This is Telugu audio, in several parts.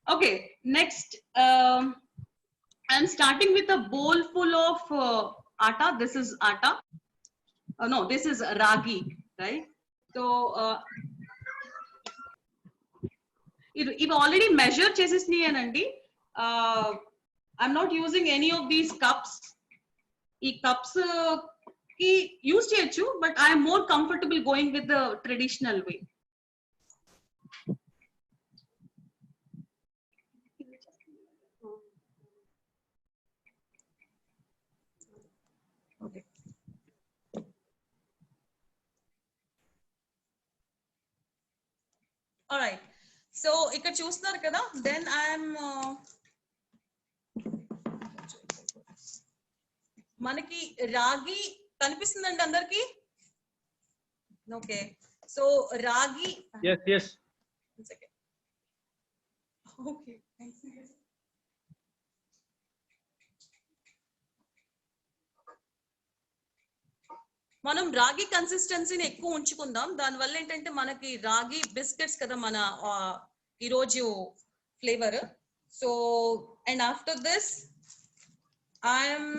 Okay, next, I'm starting with a bowl full of atta. This is atta. No, this is ragi, right? So, if already measure chesesniyanandi, I'm not using any of these cups. E cups ki use cheyachu, but I am more comfortable going with the traditional way. Okay. All right. So ఇక్కడ చూస్తున్నారు కదా, then I'm మనకి రాగి కనిపిస్తుందండి అందరికి? ఓకే. సో రాగి, yes one second. Okay, thanks. మనం రాగి కన్సిస్టెన్సీని ఎక్కువ ఉంచుకుందాం. దానివల్ల ఏంటంటే మనకి రాగి బిస్కెట్స్ కదా మన ఈరోజు flavour. So and after this I'm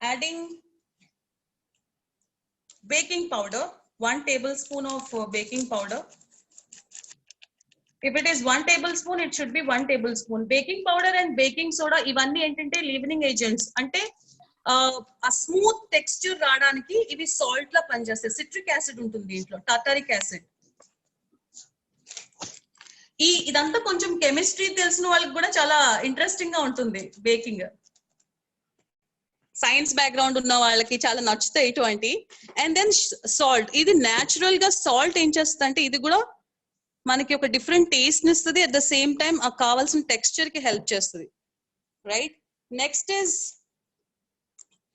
adding baking powder, 1 tablespoon of baking powder. If it is 1 tablespoon, it should be 1 tablespoon. Baking powder and baking soda, ivanni entante leavening agents. Ante a smooth texture radaniki ivi salt la panjastayi. Citric acid untundi dintlo, tartaric acid. idantha koncham chemistry telusina vallaki kuda chala interesting ga untundi baking. Science background ఉన్న వాళ్ళకి చాలా నచ్చుతాయి ఇటువంటి. అండ్ దెన్ సాల్ట్, ఇది న్యాచురల్ గా సాల్ట్ ఏం చేస్తుంది అంటే ఇది కూడా మనకి ఒక డిఫరెంట్ టేస్ట్ ఇస్తుంది, అట్ ద సేమ్ టైం ఆ కావాల్సిన టెక్స్చర్ కి హెల్ప్ చేస్తుంది, right?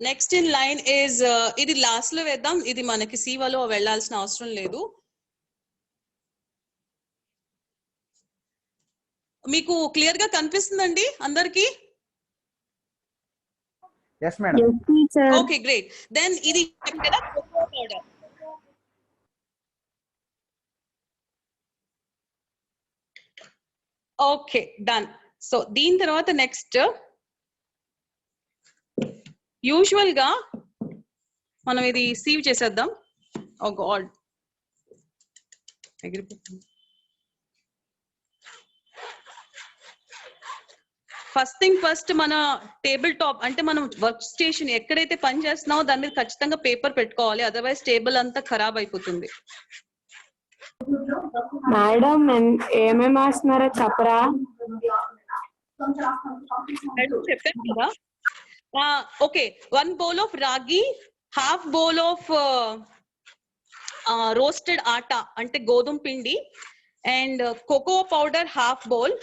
Next in line is, ఇది లాస్ట్ లో వేద్దాం, ఇది మనకి సీవాలో వెళ్ళాల్సిన అవసరం లేదు. మీకు క్లియర్ గా కనిపిస్తుందండి అందరికి? Yes, madam. Yes, teacher. Okay, great. Then ఇది కదా cocoa powder. Okay, done. So దీని తర్వాత నెక్స్ట్ యూజువల్ గా మనం ఇది సీవ్ చేసేద్దాం. ఓ గాడ్, ఫస్ట్ థింగ్ ఫస్ట్, మన టేబుల్ టాప్ అంటే మనం వర్క్ స్టేషన్ ఎక్కడైతే పని చేస్తున్నామో దాని మీద ఖచ్చితంగా పేపర్ పెట్టుకోవాలి, అదర్వైజ్ టేబుల్ అంతా ఖరాబ్ అయిపోతుంది. మేడం ఏమేమి వేస్తున్నారో చెప్పరా? చెప్పాను కదా. Okay, 1 bowl of ragi, half bowl of roasted atta అంటే గోధుమ పిండి, and cocoa powder half bowl.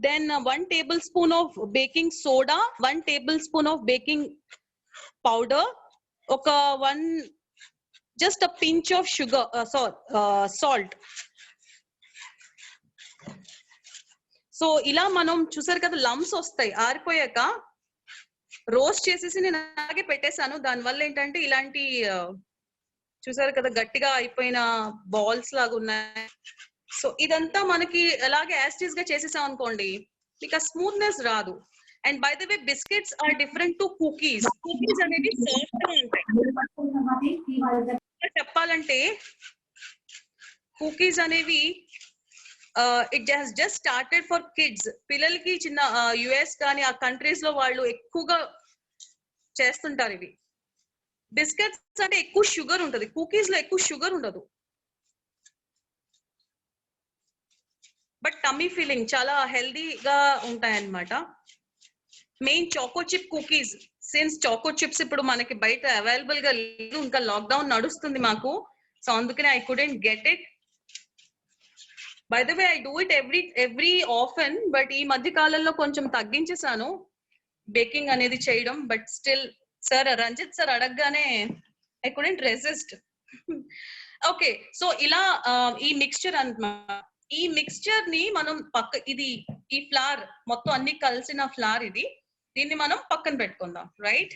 Then 1 tablespoon of baking soda, 1 tablespoon of baking powder, just a pinch of sugar, salt. So ఇలా మనం చూసారు కదా లంప్స్ వస్తాయి, ఆరిపోయాక రోస్ట్ చేసేసి నేను అలాగే పెట్టేశాను. దానివల్ల ఏంటంటే ఇలాంటి చూసారు కదా గట్టిగా అయిపోయిన బాల్స్ లాగా ఉన్నాయి. సో ఇదంతా మనకి అలాగే యాస్టీస్ గా చేసేసాం అనుకోండి, మీకు ఆ స్మూత్నెస్ రాదు. And by the way biscuits are different to cookies. Cookies అనేవి సాఫ్ట్ గా ఉంటాయి. చెప్పాలంటే కుకీస్ అనేవి it just started for kids. పిల్లలకి చిన్న యుఎస్ కానీ ఆ కంట్రీస్ లో వాళ్ళు ఎక్కువగా చేస్తుంటారు ఇవి. బిస్కెట్స్ అంటే ఎక్కువ షుగర్ ఉంటది, కుకీస్ లో ఎక్కువ షుగర్ ఉండదు. బట్ టమ్మీ ఫీలింగ్ చాలా హెల్దీగా ఉంటాయన్నమాట. Main choco chip cookies, since choco chips ఇప్పుడు మనకి బయట అవైలబుల్ గా లేదు, ఇంకా లాక్డౌన్ నడుస్తుంది మాకు, సో అందుకనే I couldn't get it. By the way I do it every often, but ఈ మధ్య కాలంలో కొంచెం తగ్గించేసాను బేకింగ్ అనేది చేయడం. But still sir Ranjith sir అడగగానే I couldn't resist. Okay, so ఇలా ఈ మిక్స్చర్ అన్నమాట. ఈ మిక్స్చర్ ని మనం ఇది ఈ ఫ్లవర్ మొత్తం అన్ని కలిసిన ఫ్లవర్ ఇది, దీన్ని మనం పక్కన పెట్టుకుందాం, రైట్?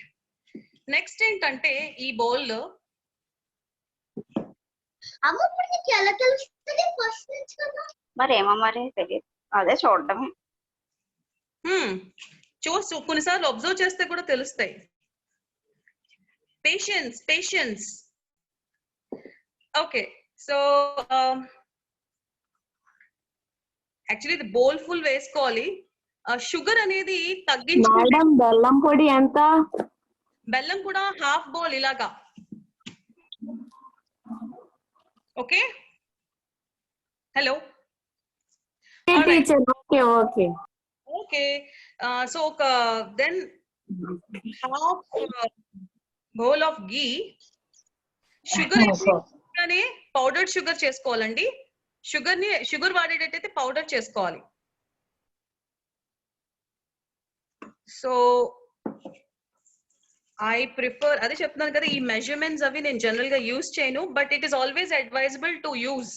నెక్స్ట్ ఏంటంటే ఈ బౌల్ అమ్మ ఇప్పుడు నీకు ఎలా తెలుస్తుంది ఫస్ట్ నుంచి కదా? మరేమో మరి తెలియదు, అదే చూడటమే. కొన్నిసార్లు అబ్జర్వ్ చేస్తే కూడా తెలుస్తాయి. పేషెన్స్. ఓకే, సో యాక్చువల్లీ ఇది బౌల్ ఫుల్ వేసుకోవాలి. షుగర్ అనేది తగ్గించుకుంటే మేడం బెల్లం పొడి ఎంత? బెల్లం కూడా హాఫ్ బౌల్ ఇలాగా. Okay, hello teacher. Okay okay okay. So ఒక then half bowl of ghee. Sugar అనే పౌడర్డ్ షుగర్ చేసుకోవాలండి. షుగర్ వాడేటట్టయితే పౌడర్ చేసుకోవాలి. సో ఐ ప్రిఫర్, అదే చెప్తున్నాను కదా, ఈ మెజర్మెంట్స్ అవి నేను జనరల్ గా యూజ్ చేయను, but it is always advisable to use.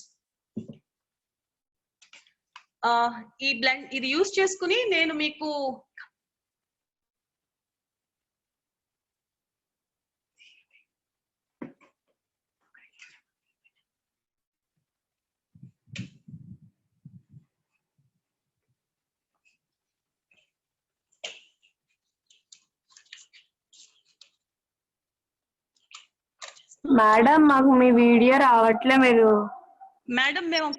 ఈ బ్లెండ్ ఇది యూజ్ చేసుకుని నేను మీకు మేడం మాకు మీ వీడియో రావట్లే. మీరు మేడం మేము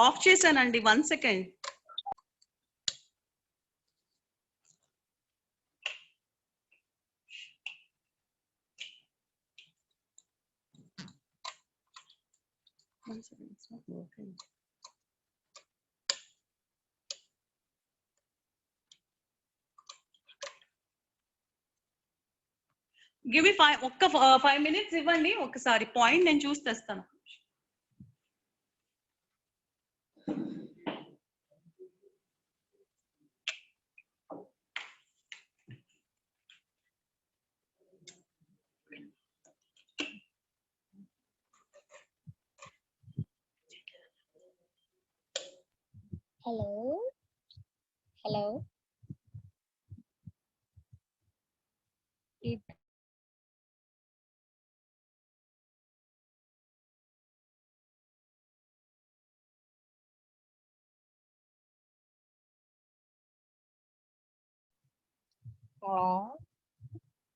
ఆఫ్ చేశానండి. 1 సెకండ్. గివ్ మీ 5 minutes ఇవ్వండి. ఒకసారి పాయింట్ నేను చూసి తెస్తాను. హలో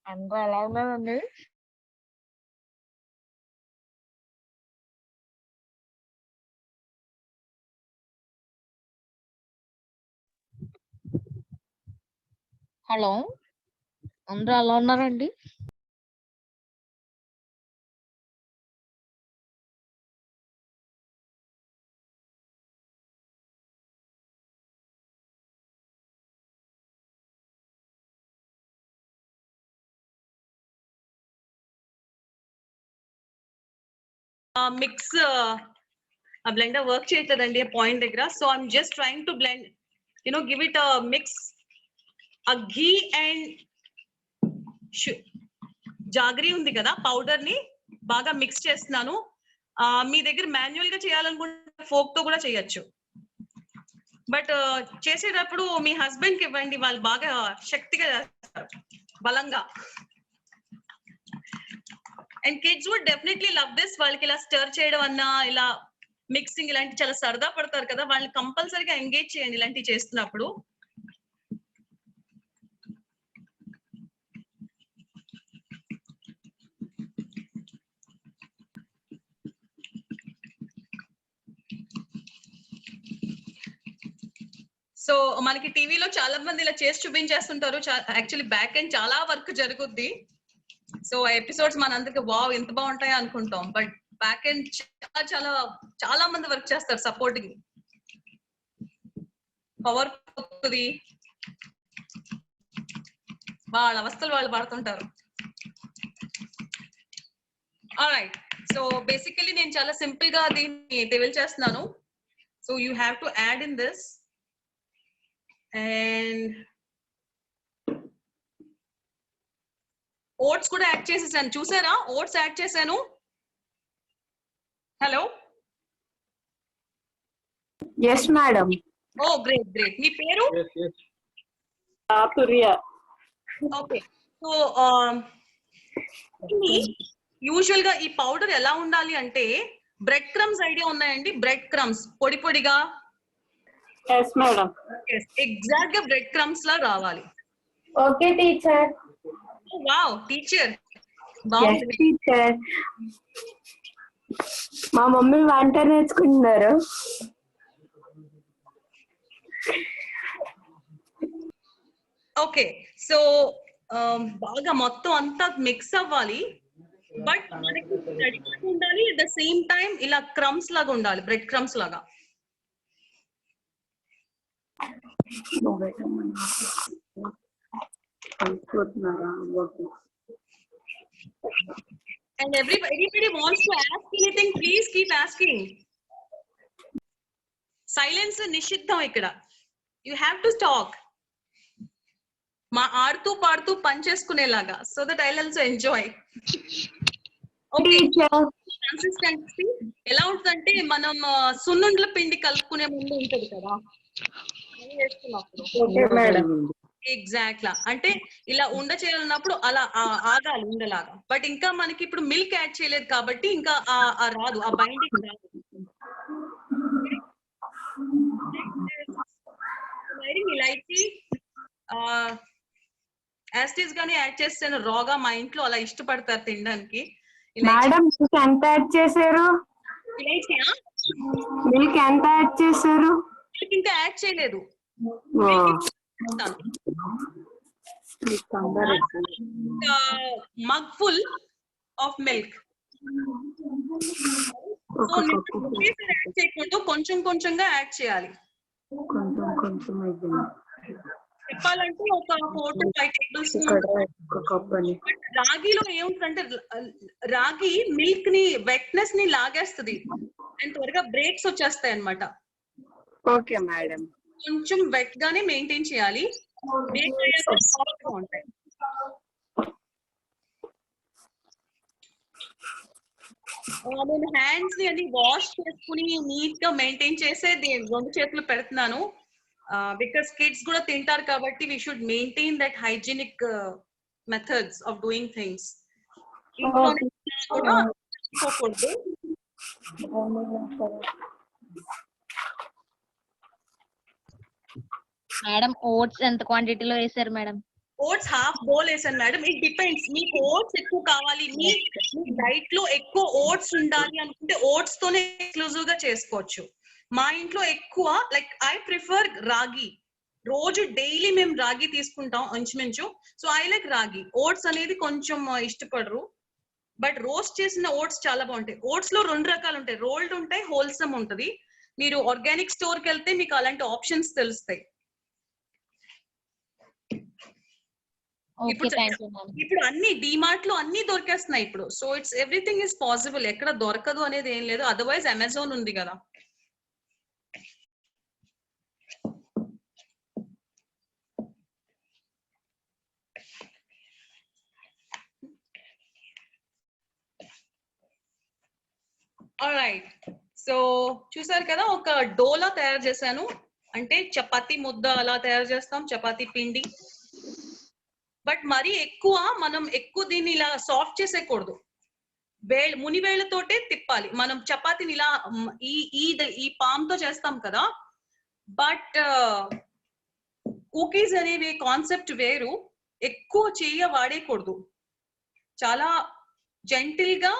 అందరూ ఎలా ఉన్నారండి? హలో, అందరూ ఎలా ఉన్నారండి? మిక్స్ ఆ బ్లెండర్ వర్క్ చేయట్లేదండి పాయింట్ దగ్గర. So I'm just trying to blend, give it mix. ఆ ఘీ అండ్ జాగరీ ఉంది కదా, పౌడర్ ని బాగా మిక్స్ చేస్తున్నాను. మీ దగ్గర మాన్యువల్ గా చేయాలనుకుంటే ఫోక్ తో కూడా చేయొచ్చు, బట్ చేసేటప్పుడు మీ హస్బెండ్ కి ఇవ్వండి, వాళ్ళు బాగా శక్తిగా చేస్తారు, బలంగా. And kids would definitely love this. వాళ్ళకి ఇలా స్టర్ చేయడం అన్నా, ఇలా మిక్సింగ్ ఇలాంటి చాలా సరదా పడతారు కదా, వాళ్ళని కంపల్సరీగా ఎంగేజ్ చేయండి ఇలాంటివి చేస్తున్నప్పుడు. సో మనకి టీవీలో చాలా మంది ఇలా చేసి చూపించేస్తుంటారు. యాక్చువల్లీ బ్యాక్ ఎండ్ చాలా వర్క్ జరుగుద్ది. సో ఎపిసోడ్స్ మనందరికి వావ్ ఎంత బాగుంటాయో అనుకుంటాం, బట్ బ్యాక్ ఎండ్ చాలా చాలా చాలా మంది వర్క్ చేస్తారు సపోర్టింగ్. పవర్ పోతుంది, వాళ్ళ అవస్థలు వాళ్ళు పడుతుంటారు. ఆల్రైట్, సో బేసికలీ నేను చాలా సింపుల్ గా దీన్ని డెవలప్ చేస్తున్నాను. So you have to add in this. And oats కూడా యాడ్ చేసేసాను, చూసారా? ఓట్స్ యాడ్ చేశాను. Hello, yes madam. Oh great great. మీ పేరు? ప్రియా. ఓకే, సో యూజువల్ గా ఈ పౌడర్ ఎలా ఉండాలి అంటే బ్రెడ్ క్రమ్స్ ఐడియా ఉన్నాయండి? బ్రెడ్ క్రమ్స్ పొడి పొడిగా. Yes madam. ఎగ్జాక్ట్ గా బ్రెడ్ క్రమ్స్ లా రావాలి. Okay teacher. Wow teacher, yes teacher. మా మమ్మీ వంట నేర్చుకుంటున్నారు. ఓకే సో బాగా మొత్తం అంతా మిక్స్ అవ్వాలి. బట్ మనకి తడిగా ఉండాలి, అట్ ద సేమ్ టైం ఇలా క్రమ్స్ లాగా ఉండాలి, బ్రెడ్ క్రమ్స్ లాగా. And everybody wants to ask anything, please keep asking. Silence నిషిద్ధం ఇక్కడ. You have to talk. మా ఆడుతూ పాడుతూ పని చేసుకునేలాగా, so that I'll also enjoy. Okay. Consistency ఎలా ఉంటుందంటే మనం సున్నుండ్ల పిండి కలుపుకునే ముందు ఉంటది కదా, ఎగ్జాక్ట్ లా అంటే ఇలా ఉండ చేయాలన్నప్పుడు అలా ఆగాలి ఉండలాగా. బట్ ఇంకా మనకి ఇప్పుడు మిల్క్ యాడ్ చేయలేదు కాబట్టి ఇంకా రాదు, ఆ బైండింగ్ రాదు. ఇలాచి యాస్టీస్ గానీ యాడ్ చేస్తాను రాగా, మా ఇంట్లో అలా ఇష్టపడతారు తినడానికి. మేడం ఎంత యాడ్ చేశారు? ఇలాచియా? మిల్క్ ఎంత యాడ్ చేశారు? ఇంకా యాడ్ చేయలేదు. Mug full of milk. Add చేయకూడదు, కొంచెం కొంచెంగా యాడ్ చేయాలి. చెప్పాలంటే ఒక 4 to 5 టేబుల్ స్పూన్. రాగిలో ఏముంటుందంటే రాగి మిల్క్ ని వెట్నెస్ ని లాగేస్తుంది అండ్ త్వరగా బ్రేక్స్ వచ్చేస్తాయి అన్నమాట. Okay madam. కొంచెం వెట్ గానే మెయింటైన్ చేయాలి. ఉంటాయి. నేను హ్యాండ్స్ ని అన్ని వాష్ చేసుకుని నీట్ గా మెయింటైన్ చేసే 2 చేతులు పెడుతున్నాను. బికాస్ కిడ్స్ కూడా తింటారు కాబట్టి we should maintain that hygienic methods of doing things. కూడా మేడం ఓట్స్ ఎంత క్వాంటిటీలో వేసారు మేడం? ఓట్స్ హాఫ్ బౌల్ వేసాను మేడం. ఇట్ డిపెండ్స్, మీకు ఓట్స్ ఎక్కువ కావాలి, మీ డైట్ లో ఎక్కువ ఓట్స్ ఉండాలి అనుకుంటే ఓట్స్ తోనే ఎక్స్క్లూజివ్ గా చేసుకోవచ్చు. మా ఇంట్లో ఎక్కువ లైక్ ఐ ప్రిఫర్ రాగి. రోజు డైలీ మేము రాగి తీసుకుంటాం ఇంచుమించు. సో ఐ లైక్ రాగి. ఓట్స్ అనేది కొంచెం ఇష్టపడరు, బట్ రోస్ట్ చేసిన ఓట్స్ చాలా బాగుంటాయి. ఓట్స్ లో 2 రకాలు ఉంటాయి, రోల్డ్ ఉంటాయి, హోల్సమ్ ఉంటది. మీరు ఆర్గానిక్ స్టోర్ కి వెళ్తే మీకు అలాంటి ఆప్షన్స్ తెలుస్తాయి. ఇప్పుడు అన్ని డిమార్ట్ లో అన్ని దొరికేస్తున్నాయి ఇప్పుడు. So it's everything is possible, ఎక్కడ దొరకదు అనేది ఏం లేదు. అదర్వైజ్ అమెజాన్ ఉంది కదా. ఆల్రైట్, సో చూసారు కదా, ఒక డోలా తయారు చేశాను. అంటే చపాతీ ముద్ద అలా తయారు చేస్తాం, చపాతీ పిండి. బట్ మరీ ఎక్కువ మనం దీన్ని ఇలా సాఫ్ట్ చేసేయకూడదు. మునివేళ్లతోటే తిప్పాలి. మనం చపాతీని ఇలా ఈ పామ్ తో చేస్తాం కదా. బట్ కుకీస్ అనేవి కాన్సెప్ట్ వేరు, ఎక్కువ చెయ్య వాడేయకూడదు. చాలా జెంటిల్ గా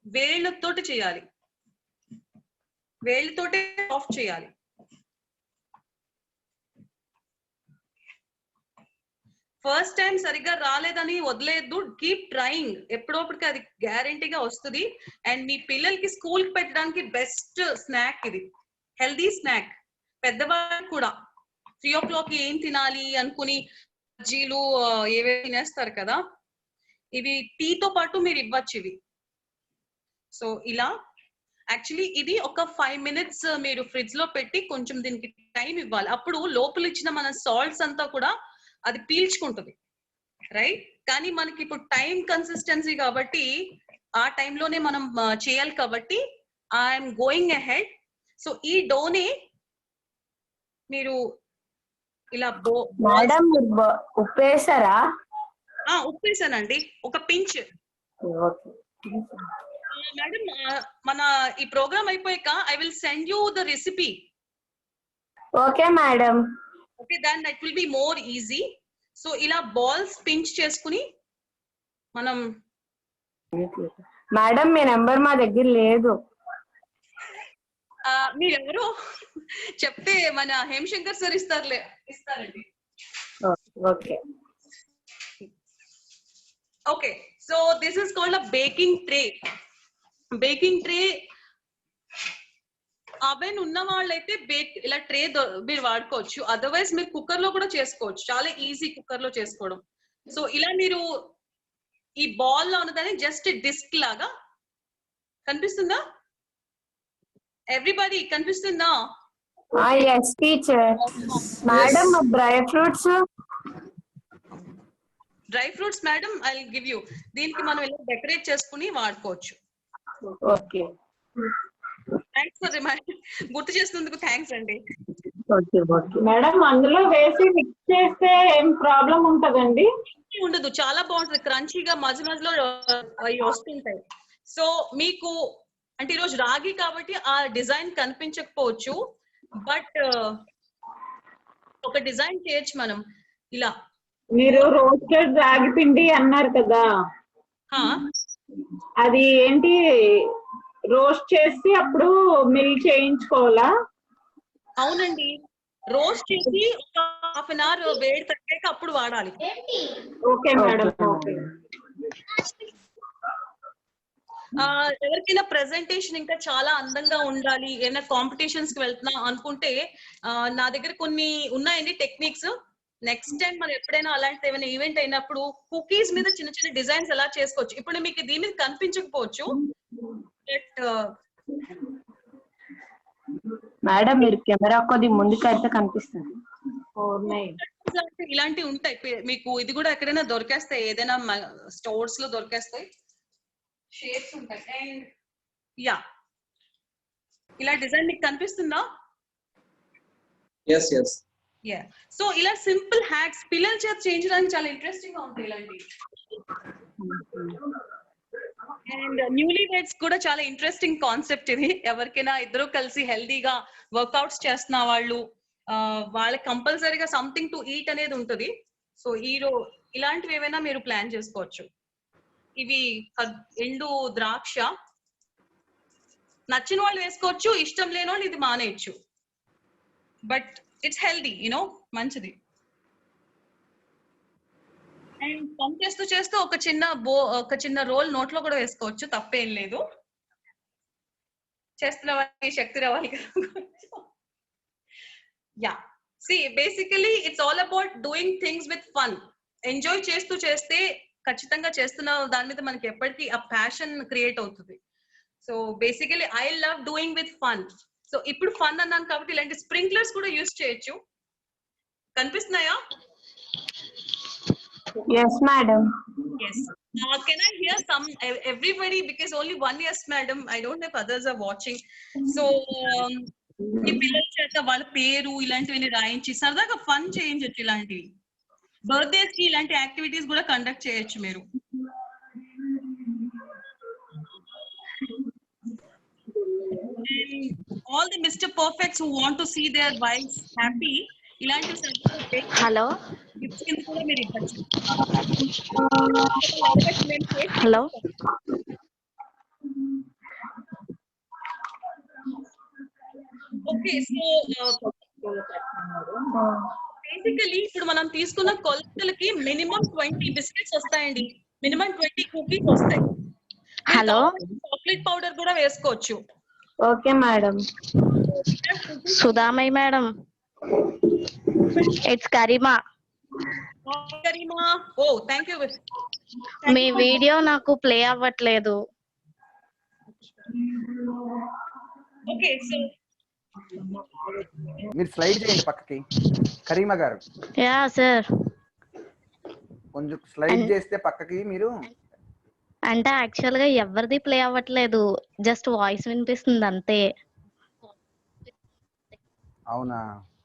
వేళ్ళతోటి చేయాలి, వేళ్ళతోటే సాఫ్ట్ చేయాలి. ఫస్ట్ టైం సరిగ్గా రాలేదని వదిలేద్దు, కీప్ ట్రైయింగ్. ఎప్పుడోప్పటికి అది గ్యారంటీగా వస్తుంది. అండ్ మీ పిల్లలకి స్కూల్ కి పెట్టడానికి బెస్ట్ స్నాక్ ఇది, హెల్దీ స్నాక్. పెద్దవాళ్ళు కూడా 3 o'clock ఏం తినాలి అనుకుని బజ్జీలు ఏవే తినేస్తారు కదా, ఇవి టీతో పాటు మీరు ఇవ్వచ్చు ఇవి. సో ఇలా యాక్చువల్లీ ఇది ఒక 5 minutes మీరు ఫ్రిడ్జ్ లో పెట్టి కొంచెం దీనికి టైం ఇవ్వాలి. అప్పుడు లోపల ఇచ్చిన మన సాల్ట్స్ అంతా కూడా అది పీల్చుకుంటుంది, రైట్? కానీ మనకి ఇప్పుడు టైం కన్సిస్టెన్సీ కాబట్టి ఆ టైంలోనే మనం చేయాలి కాబట్టి ఐఎమ్ గోయింగ్ అహెడ్. సో ఈ డోనే మీరు ఇలా ఉప్పేసారా? ఉప్పేసానండి, ఒక పించ్. మేడం మన ఈ ప్రోగ్రామ్ అయిపోయాక I will send you the recipe. Okay madam. Okay, then it will be more easy. So ఇలా బాల్స్ పించ్ చేసుకుని మనం. మేడం మీ నెంబర్ మా దగ్గర లేదు. మీరెవరో చెప్తే మన హేమశంకర్ సార్ ఇస్తారండి. Okay. Okay, so this is called a baking tray. Baking tray oven ఉన్న వాళ్ళైతే ఇలా ట్రే మీరు వాడుకోవచ్చు. అదర్వైజ్ మీరు కుక్కర్ లో కూడా చేసుకోవచ్చు. చాలా ఈజీ కుక్కర్ లో చేసుకోవడం. సో ఇలా మీరు ఈ బాల్ లో ఉన్నదాన్ని జస్ట్ డిస్క్ లాగా కనిపిస్తుందా? ఎవ్రీబడి కనిపిస్తుందా? Yes teacher. Madam dry fruits. Dry fruits madam I will give you. దీనికి మనం ఇలా డెకరేట్ చేసుకుని వాడుకోవచ్చు. ఓకే. Thanks for remind. గుర్తు చేసినందుకు థ్యాంక్స్ అండి. మేడం అందులో వేసి మిక్స్ చేస్తే ఏం ప్రాబ్లం ఉంటదండి? ఉండదు, చాలా బాగుంటుంది. క్రంచీగా మధ్య మధ్యలో అవి వస్తుంటాయి. సో మీకు అంటే ఈరోజు రాగి కాబట్టి ఆ డిజైన్ కనిపించకపోవచ్చు, బట్ ఒక డిజైన్ చేయొచ్చు మనం ఇలా. మీరు రోస్టెడ్ రాగి పిండి అన్నారు కదా, అది ఏంటి రోస్ట్ చేసి అప్పుడు మిల్ చేయించుకోవాలా? అవునండి, రోస్ట్ చేసి ఒక హాఫ్ అన్ అవర్ వేడి తగ్గాక అప్పుడు వాడాలి. Okay madam. ఓకే. ఎవరికైనా ప్రెజెంటేషన్ ఇంకా చాలా అందంగా ఉండాలి, ఏమైనా కాంపిటీషన్స్ కి వెళ్తున్నా అనుకుంటే నా దగ్గర కొన్ని ఉన్నాయండి టెక్నిక్స్. నెక్స్ట్ టైం మనం ఎప్పుడైనా అలాంటి ఏమైనా ఈవెంట్ అయినప్పుడు కుకీస్ మీద చిన్న చిన్న డిజైన్స్ ఎలా చేసుకోవచ్చు. ఇప్పుడు మీకు దీని మీద కనిపించకపోవచ్చు, బట్ మేడం మీరు కెమెరా కొద్ది ముందుకైతే కనిపిస్తుంది. ఇలాంటివి ఉంటాయి మీకు. ఇది కూడా ఎక్కడైనా దొరికేస్తాయి, ఏదైనా స్టోర్స్ లో దొరికేస్తాయి. షేప్స్ ఉంటాయి. అండ్ యా, ఇలా డిజైన్ మీకు కనిపిస్తుందా? yes yes yeah. సో ఇలా సింపుల్ హ్యాక్స్ పిల్లల చేత చేయించడానికి చాలా ఇంట్రెస్టింగ్ గా ఉంటాయి ఇలాంటివి. అండ్ న్యూలీ వెడ్స్ కూడా చాలా ఇంట్రెస్టింగ్ కాన్సెప్ట్ ఇది. ఎవరికైనా ఇద్దరు కలిసి హెల్దీగా వర్కౌట్స్ చేస్తున్న వాళ్ళు, వాళ్ళకి కంపల్సరీగా సంథింగ్ టు ఈట్ అనేది ఉంటుంది. సో ఇలాంటివి ఏమైనా మీరు ప్లాన్ చేసుకోవచ్చు. ఇవి ఎండు ద్రాక్ష, నచ్చిన వాళ్ళు వేసుకోవచ్చు, ఇష్టం లేని వాళ్ళు ఇది మానేయచ్చు. బట్ ఇట్స్ హెల్దీ, మంచిది. అండ్ పని చేస్తూ చేస్తూ ఒక చిన్న రోల్ నోట్లో కూడా వేసుకోవచ్చు, తప్పేం లేదు. చేస్తున్న వాళ్ళకి శక్తి రావాలి కదా. Yeah, see basically it's all about doing things with fun. Enjoy చేస్తూ చేస్తే ఖచ్చితంగా చేస్తున్న దాని మీద మనకి ఎప్పటికీ ఆ ప్యాషన్ క్రియేట్ అవుతుంది. So basically I love doing with fun. So ఇప్పుడు ఫన్ అన్నాను కాబట్టి ఇలాంటి స్ప్రింక్లర్స్ కూడా యూస్ చేయొచ్చు. కనిపిస్తున్నాయా? yes madam. Yes. Can I hear everybody, because only one yes madam, I don't know if others are watching. So ఈ పిల్లల చేత వాళ్ళ పేరు ఇలాంటివి రాయించి సరదాగా ఫన్ చేయించచ్చు. ఇలాంటివి బర్త్డేస్ కి ఇలాంటి యాక్టివిటీస్ కూడా కండక్ట్ చేయొచ్చు మీరు. All the Mr. Perfects who want to see their wives happy, ఇలాంటి హలో గిఫ్ట్స్ కింద కూడా మీరు ఇవ్వచ్చు. హలో ఓకే, సో బేసికలీ ఇప్పుడు మనం తీసుకున్న కొలతలకి మినిమం 20 బిస్కెట్స్ వస్తాయండి, మినిమం 20 కుకీస్ వస్తాయి. హలో చాక్లెట్ పౌడర్ కూడా వేసుకోవచ్చు. Okay madam. Sudhamayya madam, it's Karima. Karima, oh thank you. మీ వీడియో నాకు ప్లే అవ్వట్లేదు. ఓకే, సో మీరు స్లైడ్ చేయండి పక్కకి కరీమా గారు. Yeah sir. కొంచెం స్లైడ్ చేస్తే పక్కకి మీరు. అంటే యాక్చువల్ గా ఎవరిది ప్లే అవ్వట్లేదు, జస్ట్ వాయిస్ వినిపిస్తుంది అంతే. అవునా?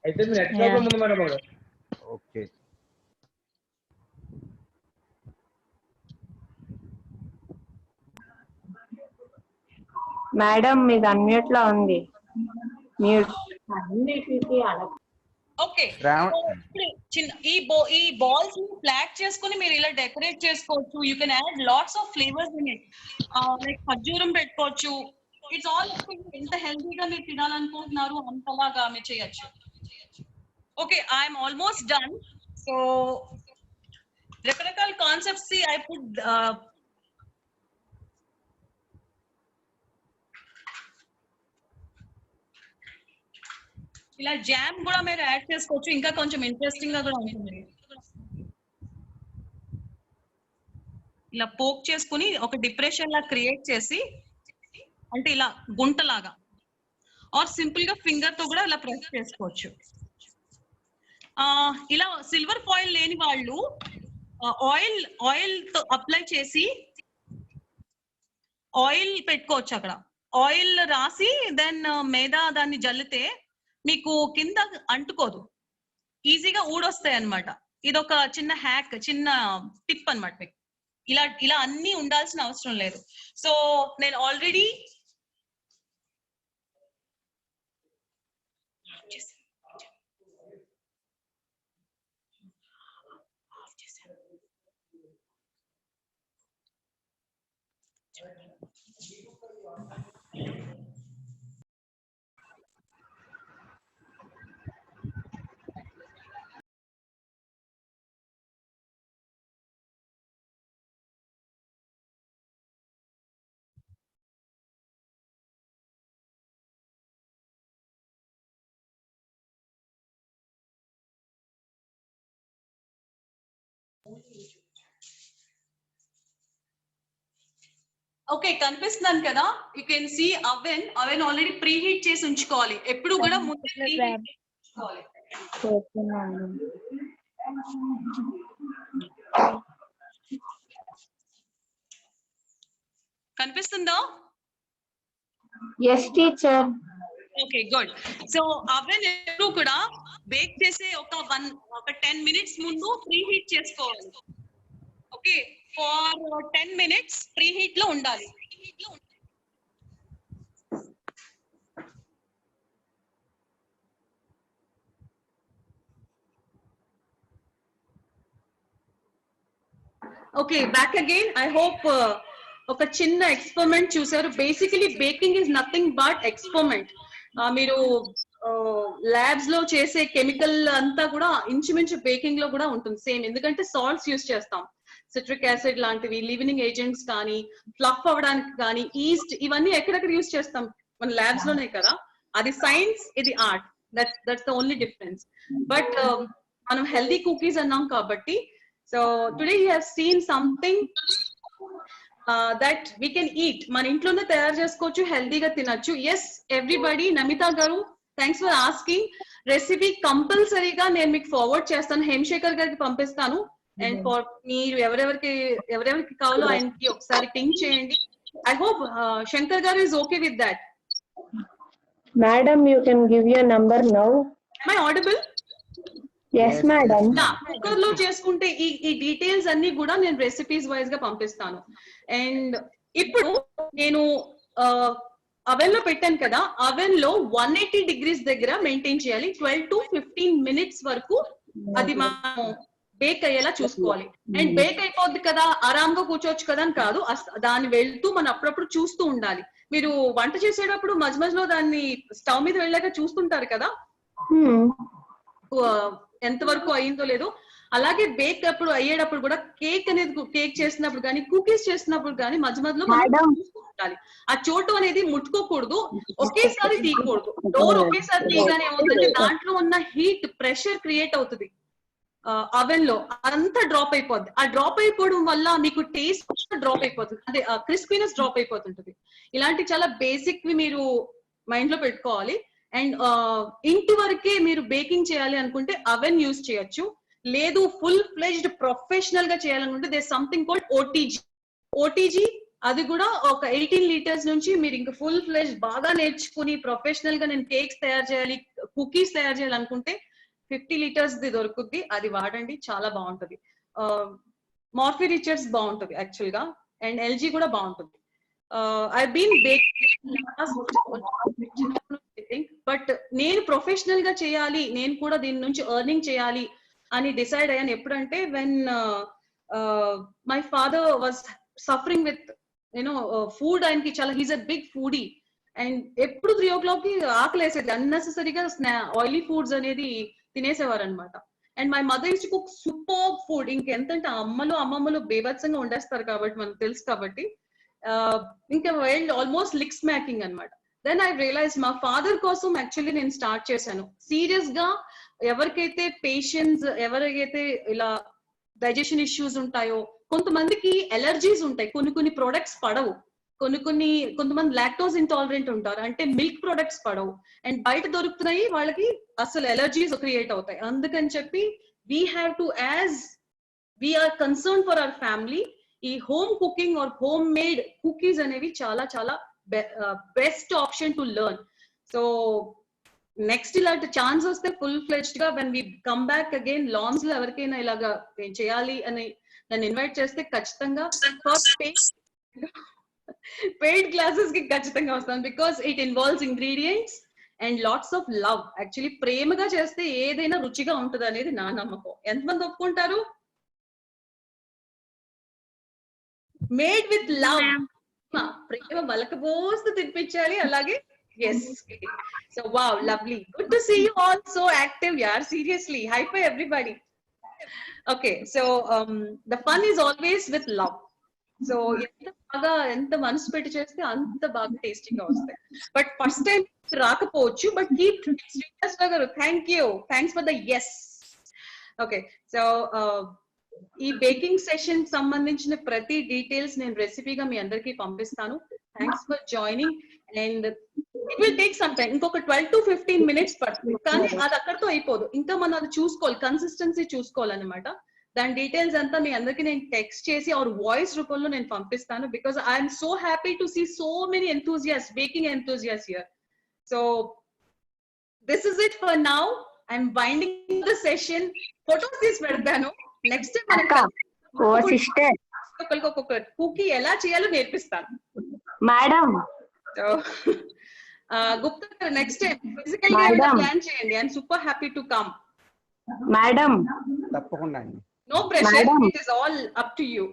అయితే మీరు నెట్వర్క్ ముందు మేడం. ఓకే. మేడం మీది అన్మ్యూట్ లో ఉంది. మ్యూట్. అన్నిటికీ ఓకే, శ్రావణ్ ఈ బాల్స్ ని ఫ్లాట్ చేసుకుని మీరు ఇలా డెకరేట్ చేసుకోవచ్చు. You can add lots of flavours in it. Like ఖర్జూరం పెట్టుకోవచ్చు. ఇట్స్ ఆల్ ఎంత హెల్తీగా మీరు తినాలనుకుంటున్నారు అంతలాగా మీరు చేయొచ్చు. Okay, I'm almost done. So రకరకాల కాన్సెప్ట్స్ ఐ పుట్ ఇలా జామ్ కూడా మీరు యాడ్ చేసుకోవచ్చు. ఇంకా కొంచెం ఇంట్రెస్టింగ్ గా కూడా ఉంటుంది. ఇలా పోక్ చేసుకుని ఒక డిప్రెషన్ లా క్రియేట్ చేసి, అంటే ఇలా గుంటలాగా, ఆర్ సింపుల్ గా ఫింగర్ తో కూడా ఇలా ప్రెస్ చేసుకోవచ్చు. ఇలా సిల్వర్ ఫాయిల్ లేని వాళ్ళు ఆయిల్ తో అప్లై చేసి ఆయిల్ పెట్టుకోవచ్చు. అక్కడ ఆయిల్ రాసి దెన్ మీద దాన్ని జల్లితే మీకు కింద అంటుకోదు, ఈజీగా ఊడొస్తాయి అన్నమాట. ఇది ఒక చిన్న హ్యాక్, చిన్న టిప్ అన్నమాట మీకు. ఇలా అన్ని ఉండాల్సిన అవసరం లేదు. సో నేను ఆల్రెడీ ఓకే కనిపిస్తున్నాను కదా. You can see oven already preheat చేసి ఉంచుకోవాలి. ఎప్పుడు కూడా ముందు ఉంచుకోవాలి. కనిపిస్తుందా? Yes teacher. Okay good. So oven ఎప్పుడు కూడా బేక్ చేసే ఒక 10 minutes ముందు ప్రీ హీట్ చేసుకోవాలి. Okay, for 10 minutes preheat లో ఉండాలి. Okay, back again. I hope ఒక చిన్న ఎక్స్పెరిమెంట్ చూసారు. Basically baking is nothing but experiment. మీరు ల్యాబ్స్ లో చేసే కెమికల్ అంతా కూడా ఇంచుమించు బేకింగ్ లో కూడా ఉంటుంది సేమ్. ఎందుకంటే సాల్ట్స్ యూస్ చేస్తాం, సిట్రిక్ యాసిడ్ లాంటివి, లివినింగ్ ఏజెంట్స్ కానీ, ఫ్లఫ్ అవ్వడానికి కానీ, ఈస్ట్, ఇవన్నీ ఎక్కడెక్కడ యూస్ చేస్తాం? మన ల్యాబ్స్ లోనే కదా. అది సైన్స్, ఇది art. That's the only difference. But మనం హెల్దీ కుకీస్ అన్నాం కాబట్టి, so today you have seen something that we can eat. మన ఇంట్లోనే తయారు చేసుకోవచ్చు, హెల్దీగా తినచ్చు. Yes everybody. నమిత గారు, థ్యాంక్స్ ఫర్ ఆస్కింగ్. రెసిపీ కంపల్సరీగా నేను మీకు ఫార్వర్డ్ చేస్తాను, హేమశేఖర్ గారికి పంపిస్తాను. అండ్ ఫర్ మీరు ఎవరెవరికి కావాలో ఆయనకి ఒకసారి పింక్ చేయండి. I hope Shankar garu is okay with that. Madam you can give your number now. am I audible? Yes madam. Cooker లో చేసుకుంటే ఈ డీటెయిల్స్ అన్ని కూడా నేను రెసిపీస్ వైజ్ గా పంపిస్తాను. అండ్ ఇప్పుడు నేను అవెన్ లో పెట్టాను కదా, అవెన్ లో 180 degrees దగ్గర మెయింటైన్ చేయాలి. 12 to 15 minutes వరకు అది మనం బేక్ అయ్యేలా చూసుకోవాలి. అండ్ బేక్ అయిపోద్ది కదా, ఆరాంగా కూర్చోవచ్చు కదా అని కాదు, దాన్ని వెళ్తూ మనం అప్పుడప్పుడు చూస్తూ ఉండాలి. మీరు వంట చేసేటప్పుడు మధ్య మధ్యలో దాన్ని స్టవ్ మీద వెళ్ళాక చూస్తుంటారు కదా ఎంత వరకు అయిందో లేదో. అలాగే బేక్ అప్పుడు అయ్యేటప్పుడు కూడా కేక్ చేసినప్పుడు కానీ, కుకీస్ చేసినప్పుడు కానీ మధ్య మధ్యలో ఉండాలి. ఆ చోటు అనేది ముట్టుకోకూడదు, ఒకేసారి తీయకూడదు. డోర్ ఒకేసారి తీయగానే ఏమవుతుందంటే దాంట్లో ఉన్న హీట్, ప్రెషర్ క్రియేట్ అవుతుంది అవెన్ లో, అంతా డ్రాప్ అయిపోద్ది. ఆ డ్రాప్ అయిపోవడం వల్ల మీకు టేస్ట్ డ్రాప్ అయిపోతుంది, అదే క్రిస్పీనెస్ డ్రాప్ అయిపోతుంటది. ఇలాంటి చాలా బేసిక్ వి మీరు మైండ్ లో పెట్టుకోవాలి. అండ్ ఇంటి వరకే మీరు బేకింగ్ చేయాలి అనుకుంటే అవెన్ యూజ్ చేయొచ్చు. లేదు ఫుల్ ఫ్లెజ్డ్ ప్రొఫెషనల్ గా చేయాలనుకుంటే దేర్ సంథింగ్ కాల్డ్ ఓటీజీ. అది కూడా ఒక 18 liters నుంచి మీరు ఇంకా ఫుల్ ఫ్లెజ్ బాగా నేర్చుకుని ప్రొఫెషనల్ గా నేను కేక్స్ తయారు చేయాలి, కుకీస్ తయారు చేయాలి అనుకుంటే 50 liters దొరుకుద్ది, అది వాడండి, చాలా బాగుంటది. మార్ఫీ రిచర్డ్స్ బాగుంటది యాక్చువల్ గా, అండ్ ఎల్జీ కూడా బాగుంటుంది. ఐ బీన్ బేకింగ్ బట్ నేను ప్రొఫెషనల్ గా చేయాలి, నేను కూడా దీని నుంచి ఎర్నింగ్ చేయాలి అని డిసైడ్ అయ్యాను ఎప్పుడంటే when my father was suffering with you know food. ఆయనకి చాలా he's a big foodie and ఎప్పుడు 3 o'clock కి ఆకలేసేది, అన్నెసెసరీగా ఆయిలీ ఫుడ్స్ అనేది తినేసేవారు అనమాట. And my mother uses to cook super food. ఇంకెంతంటే అమ్మలు అమ్మమ్మలు బేభత్సంగా వండేస్తారు కాబట్టి మనకు తెలుసు కాబట్టి ఇంకా వైల్డ్ ఆల్మోస్ట్ లిక్ స్మాకింగ్ అనమాట. దెన్ ఐ రియలైజ్ మా ఫాదర్ కోసం యాక్చువల్లీ నేను స్టార్ట్ చేశాను సీరియస్ గా. ఎవరికైతే పేషెంట్స్, ఎవరికైతే ఇలా డైజెషన్ ఇష్యూస్ ఉంటాయో, కొంతమందికి ఎలర్జీస్ ఉంటాయి, కొన్ని ప్రొడక్ట్స్ పడవు, కొంతమంది లాక్టోస్ ఇంటాలరెంట్ ఉంటారు, అంటే మిల్క్ ప్రొడక్ట్స్ పడవు అండ్ బయట దొరుకుతున్నాయి వాళ్ళకి అసలు ఎలర్జీస్ క్రియేట్ అవుతాయి. అందుకని చెప్పి we have to, as we are concern for our family, ఈ home cooking or home made cookies అనేవి చాలా చాలా best option to learn. So next ఇలాంటి ఛాన్స్ వస్తే ఫుల్ ఫ్లెజ్డ్ గా when we come back again lawns లో ఎవరికైనా ఇలాగా నేను చేయాలి అని నన్ను ఇన్వైట్ చేస్తే ఖచ్చితంగా పెయిడ్ క్లాసెస్ కి ఖచ్చితంగా వస్తాను. Because it involves ingredients and lots of love. Actually ప్రేమగా చేస్తే ఏదైనా రుచిగా ఉంటుంది అనేది నా నమ్మకం. ఎంతమంది ఒప్పుకుంటారు? మేడ్ విత్ లవ్, ప్రేమ బలకబోస్తూ తినిపించాలి అలాగే. Yes. So wow, lovely. Good to see you all so active, yaar. Seriously, high five everybody. Okay, so the fun is always with love. So enta manasu petti chesthe anta baga tasty ga vastayi. But first time raakapochu, but keep Srinivas garu, thank you. Thanks for the yes. Okay, so ఈ బేకింగ్ సెషన్ సంబంధించిన ప్రతి డీటెయిల్స్ నేను రెసిపీగా మీ అందరికి పంపిస్తాను. Thanks for joining and it will take some time. ఇంకొక 12 to 15 minutes పడుతుంది, కానీ అది అక్కడితో అయిపోదు. ఇంకా మనం అది చూసుకోవాలి, కన్సిస్టెన్సీ చూసుకోవాలన్నమాట. దాని డీటెయిల్స్ అంతా మీ అందరికి నేను టెక్స్ట్ చేసి ఆర్ వాయిస్ రూపంలో నేను పంపిస్తాను. Because I'm so happy to see so many enthusiasts, baking enthusiasts here. So this is it for now. I'm winding the session. Photos తీసి పెడతాను. నెక్స్ట్ ఒక్కొక్క కుకీ ఎలా చేయాలో నేర్పిస్తాను మేడం. గుప్తా గారు నెక్స్ట్ టైం ఫిజికల్ గా ప్లాన్ చేయండి. I'm super happy to come madam. తప్పకుండా. No pressure, it is all up to you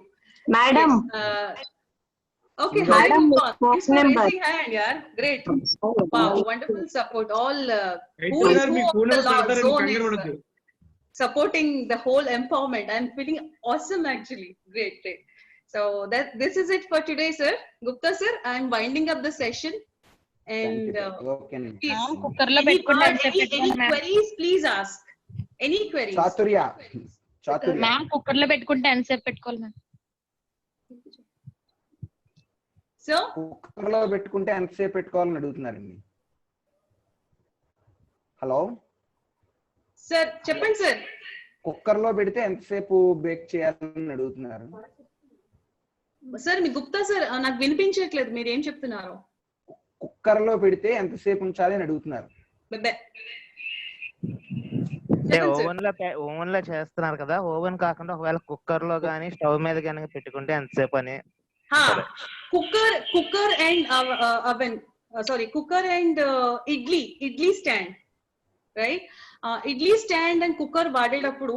madam. Okay, hi thanks for raising hand yaar. Great, wow, wonderful support all who is supporting the whole empowerment. I'm feeling awesome actually. Great. So this is it for today, sir. Gupta sir, I'm winding up the session and any queries please ask. Any queries? Chaturya ma'am cooker లో పెట్టుకుంటే ఎంతసేపు పెట్టుకోవాలి మ్యామ్? సో కుక్కర్ లో పెట్టుకుంటే ఎంతసేపు పెట్టుకోవాలని అడుగుతున్నారండి. హలో సార్ చెప్పండి సార్. కుక్కర్ లో పెడితే ఎంతసేపు బేక్ చేయాలని అడుగుతున్నారు సార్. మీ గుప్తా సార్ నాకు వినిపించట్లేదు, మీరు ఏం చెప్తున్నారు? కుక్కర్ లో పెడితే ఎంతసేపు ఉంచాలి అని అడుగుతున్నారు. ఓవెన్ లో చేస్తున్నారు కదా, ఓవెన్ కాకుండా ఒకవేళ కుక్కర్ లో గానీ స్టవ్ మీద గానీ పెట్టుకుంటే ఎంతసేపు అని. Cooker and oven, sorry cooker and idli stand, right? Idli stand and cooker వాడేటప్పుడు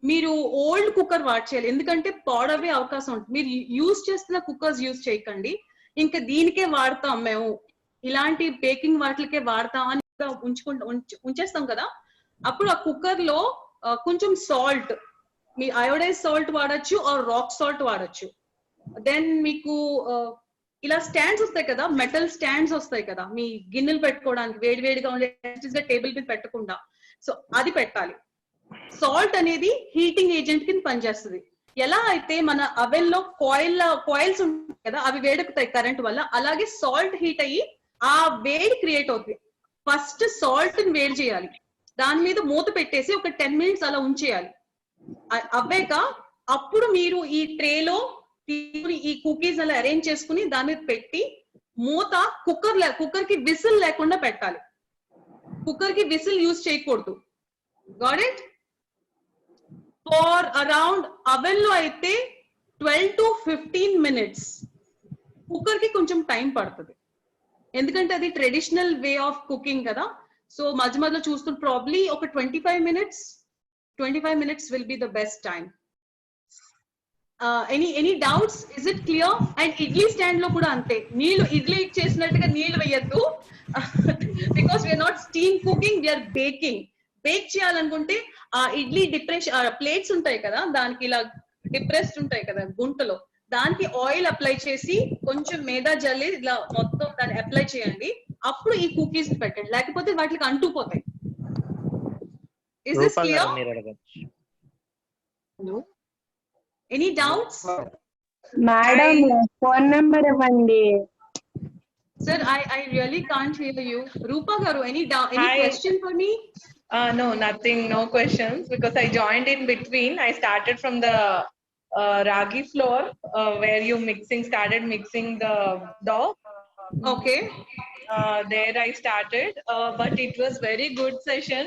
మీరు ఓల్డ్ కుక్కర్ వాడాలి, ఎందుకంటే పాడవే అవకాశం ఉంటుంది. మీరు యూజ్ చేస్తున్న కుక్కర్స్ యూజ్ చేయకండి. ఇంకా దీనికే వాడతాం మేము, ఇలాంటి బేకింగ్ వాటికే వాడతాం అని ఉంచేస్తాం కదా. అప్పుడు ఆ కుక్కర్ లో కొంచెం సాల్ట్, మీ అయోడైజ్ సాల్ట్ వాడచ్చు ఆర్ రాక్ సాల్ట్ వాడచ్చు. దెన్ మీకు ఇలా స్టాండ్స్ వస్తాయి కదా, మెటల్ స్టాండ్స్ వస్తాయి కదా మీ గిన్నెలు పెట్టుకోవడానికి, వేడివేడిగా ఉండే టేబుల్ మీద పెట్టకుండా. సో అది పెట్టాలి. సాల్ట్ అనేది హీటింగ్ ఏజెంట్ కింద పనిచేస్తుంది. ఎలా అయితే మన అవెన్ లో కాయిల్స్ ఉంటాయి కదా, అవి వేడెక్కుతాయి కరెంట్ వల్ల, అలాగే సాల్ట్ హీట్ అయ్యి ఆ వేడి క్రియేట్ అవుతుంది. ఫస్ట్ సాల్ట్ ని వేడి చేయాలి, దాని మీద మూత పెట్టేసి ఒక 10 minutes అలా ఉంచేయాలి. అవ్వాక అప్పుడు మీరు ఈ ట్రేలో ఈ కుకీస్ అలా అరేంజ్ చేసుకుని దాని మీద పెట్టి మూత కుక్కర్ కి విసిల్ లేకుండా పెట్టాలి. కుక్కర్ కి విసిల్ యూజ్ చేయకూడదు. Got it? For around oven లో అయితే 12 to 15 minutes, కుక్కర్ కి కొంచెం టైం పడుతుంది. ఎందుకంటే అది ట్రెడిషనల్ వే ఆఫ్ కుకింగ్ కదా. సో మధ్య మధ్యలో చూస్తూ ప్రాబ్లీ ఒక 25 minutes will be the best time. Any doubts? Is it clear? And idli stand lo kuda ante neelu idli chesinattuga neelu veyaddu because we are not steam cooking, we are baking. Bake cheyalanunte idli depression plates untayi kada, daniki ila depressed untayi kada guntalo, దానికి ఆయిల్ అప్లై చేసి కొంచెం మేదా జల్లి ఇలా మొత్తం దాన్ని అప్లై చేయండి, అప్పుడు ఈ కుకీస్ పెట్టండి, లేకపోతే వాటికి అంటుకుపోతాయి. Is this Roopa clear? గారు మీరు అడగచ్చు. Any doubts? Madam phone number ఇవ్వండి. Sir, I really can't hear you. Rupa Garu, any Hi. question for me? No, nothing, no questions, because I joined in between. I started from the ragi flour, where you started mixing the dough. Okay. There I started, but it was very good session,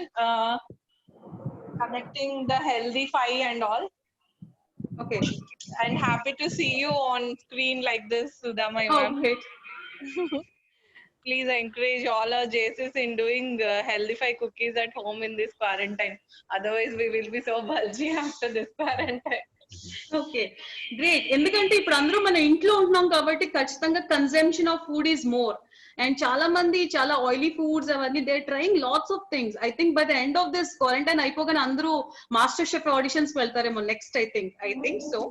connecting the healthy five and all. Okay. And happy to see you on screen like this, Sudhamai ma'am. Okay. Please encourage all our JCs in doing healthy cookies at home in this quarantine. Otherwise, we will be so bulgy after this quarantine. Okay. Great. ఎందుకంటే ఇప్పుడు అందరూ మన ఇంట్లో ఉంటున్నాం కాబట్టి ఖచ్చితంగా consumption of food is more, and చాలా మంది చాలా ఆయిలీ ఫుడ్స్ అవన్నీ they trying lots of things. I think by the end of this quarantine అయిపోగానే అందరూ మాస్టర్ షెఫ్ ఆడిషన్స్ వెళ్తారేమో నెక్స్ట్. I think so.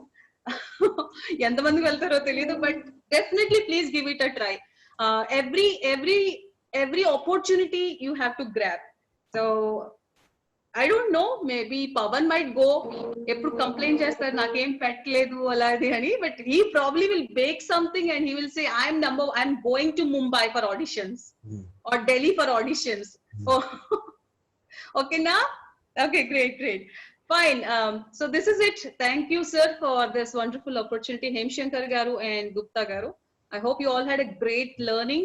ఎంతమంది వెళ్తారో తెలియదు, but definitely please give it a try. every opportunity you have to grab. So I don't know, maybe Pawan might go eppudu complain chestaru nakem petledu aladi ani, but he probably will bake something and he will say I'm going to Mumbai for auditions or Delhi for auditions. Oh, okay na? Okay, great. Fine. So this is it. Thank you, sir, for this wonderful opportunity. Hemshankar garu and Gupta garu, I hope you all had a great learning.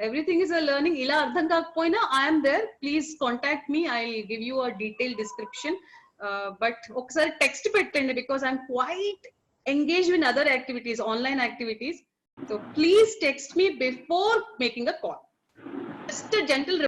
Everything is a learning. Ila ardham kaakapoyina I am there. Please contact me. I'll give you a detailed description. But okkasari text pettandi because I'm quite engaged in other activities, online activities. So please text me before making a call. Just a gentle